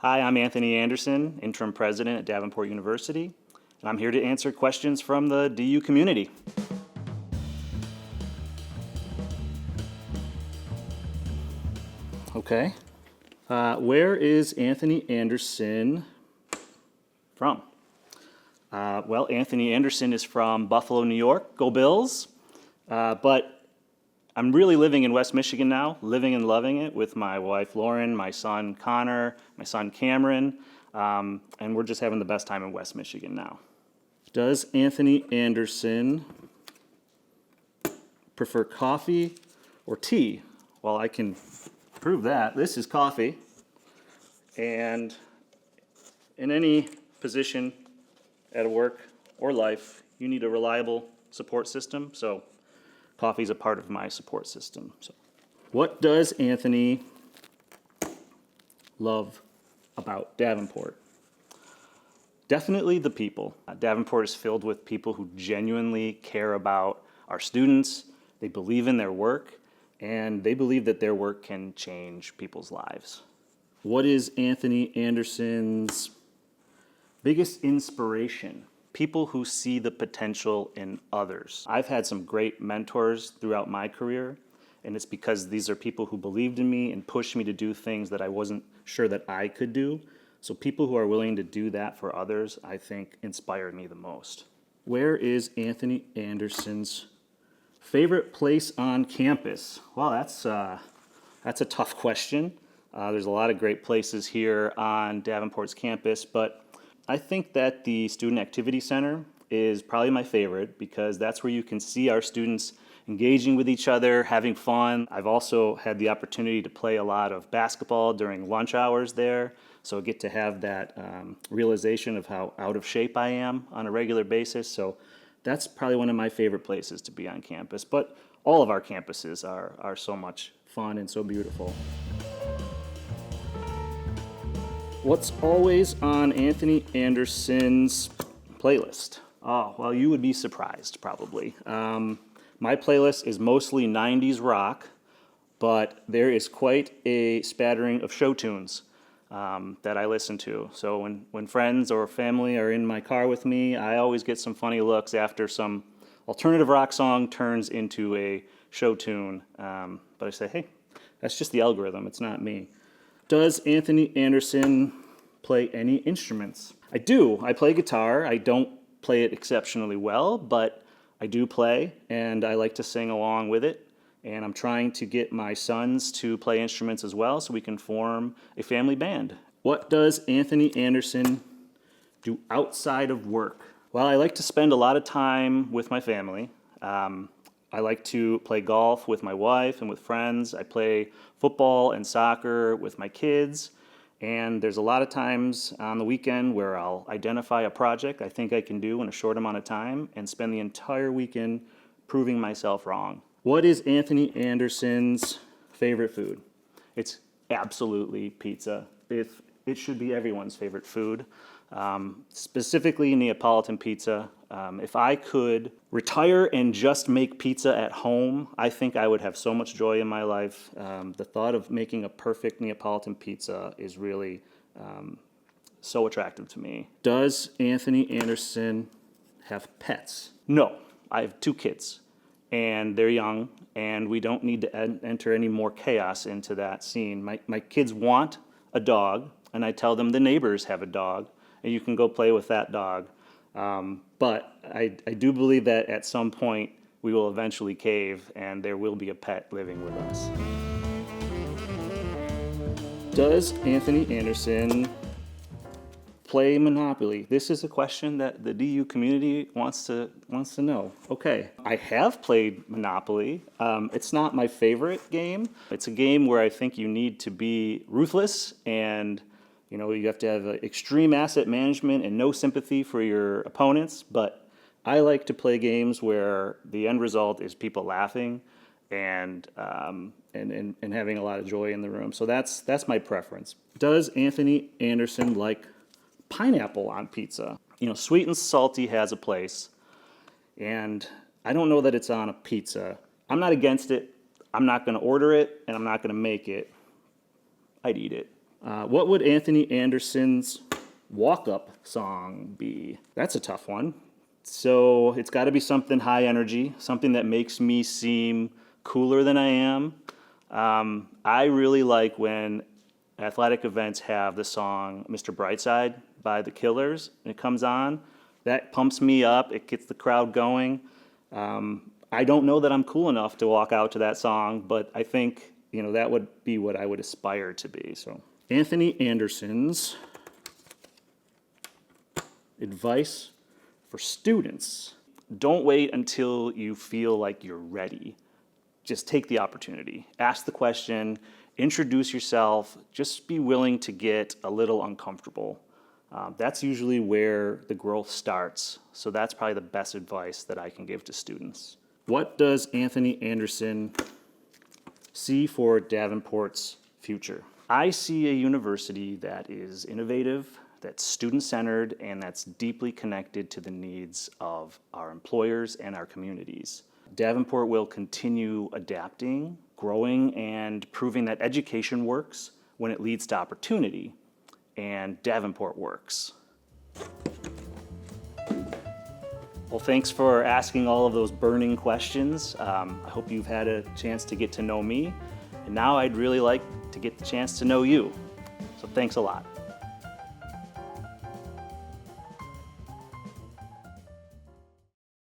Hi, I'm Anthony Anderson, Interim President at Davenport University, and I'm here to answer questions from the DU community. Okay. Where is Anthony Anderson from? Well, Anthony Anderson is from Buffalo, New York. Go Bills! But I'm really living in West Michigan now, living and loving it with my wife Lauren, my son Connor, my son Cameron, and we're just having the best time in West Michigan now. Does Anthony Anderson prefer coffee or tea? Well, I can prove that. This is coffee, and in any position at work or life, you need a reliable support system, so coffee is a part of my support system. So, what does Anthony love about Davenport? Definitely the people. Davenport is filled with people who genuinely care about our students. They believe in their work, and they believe that their work can change people's lives. What is Anthony Anderson's biggest inspiration? People who see the potential in others. I've had some great mentors throughout my career, and it's because these are people who believed in me and pushed me to do things that I wasn't sure that I could do. So people who are willing to do that for others, I think, inspired me the most. Where is Anthony Anderson's favorite place on campus? Well, that's a tough question. There's a lot of great places here on Davenport's campus, but I think that the Student Activity Center is probably my favorite because that's where you can see our students engaging with each other, having fun. I've also had the opportunity to play a lot of basketball during lunch hours there, so I get to have that realization of how out of shape I am on a regular basis. So that's probably one of my favorite places to be on campus, but all of our campuses are so much fun and so beautiful. What's always on Anthony Anderson's playlist? Oh, well, you would be surprised, probably. My playlist is mostly 90s rock, but there is quite a spattering of show tunes that I listen to. So when friends or family are in my car with me, I always get some funny looks after some alternative rock song turns into a show tune. But I say, hey, that's just the algorithm, it's not me. Does Anthony Anderson play any instruments? I do. I play guitar. I don't play it exceptionally well, but I do play, and I like to sing along with it. And I'm trying to get my sons to play instruments as well so we can form a family band. What does Anthony Anderson do outside of work? Well, I like to spend a lot of time with my family. I like to play golf with my wife and with friends. I play football and soccer with my kids. And there's a lot of times on the weekend where I'll identify a project I think I can do in a short amount of time and spend the entire weekend proving myself wrong. What is Anthony Anderson's favorite food? It's absolutely pizza. It should be everyone's favorite food. Specifically Neapolitan pizza. If I could retire and just make pizza at home, I think I would have so much joy in my life. The thought of making a perfect Neapolitan pizza is really so attractive to me. Does Anthony Anderson have pets? No, I have 2 kids, and they're young, and we don't need to enter any more chaos into that scene. My kids want a dog, and I tell them the neighbors have a dog, and you can go play with that dog. But I do believe that at some point we will eventually cave and there will be a pet living with us. Does Anthony Anderson play Monopoly? This is a question that the DU community wants to know. Okay, I have played Monopoly. It's not my favorite game. It's a game where I think you need to be ruthless and you have to have extreme asset management and no sympathy for your opponents, but I like to play games where the end result is people laughing and having a lot of joy in the room. So that's my preference. Does Anthony Anderson like pineapple on pizza? Sweet and salty has a place, and I don't know that it's on a pizza. I'm not against it. I'm not going to order it, and I'm not going to make it. I'd eat it. What would Anthony Anderson's walk-up song be? That's a tough one. So it's got to be something high energy, something that makes me seem cooler than I am. I really like when athletic events have the song Mr. Brightside by the Killers, and it comes on. That pumps me up, it gets the crowd going. I don't know that I'm cool enough to walk out to that song, but I think, that would be what I would aspire to be. So, Anthony Anderson's advice for students. Don't wait until you feel like you're ready. Just take the opportunity. Ask the question, introduce yourself, just be willing to get a little uncomfortable. That's usually where the growth starts. So that's probably the best advice that I can give to students. What does Anthony Anderson see for Davenport's future? I see a university that is innovative, that's student-centered, and that's deeply connected to the needs of our employers and our communities. Davenport will continue adapting, growing, and proving that education works when it leads to opportunity, and Davenport works. Well, thanks for asking all of those burning questions. I hope you've had a chance to get to know me, and now I'd really like to get the chance to know you. So thanks a lot.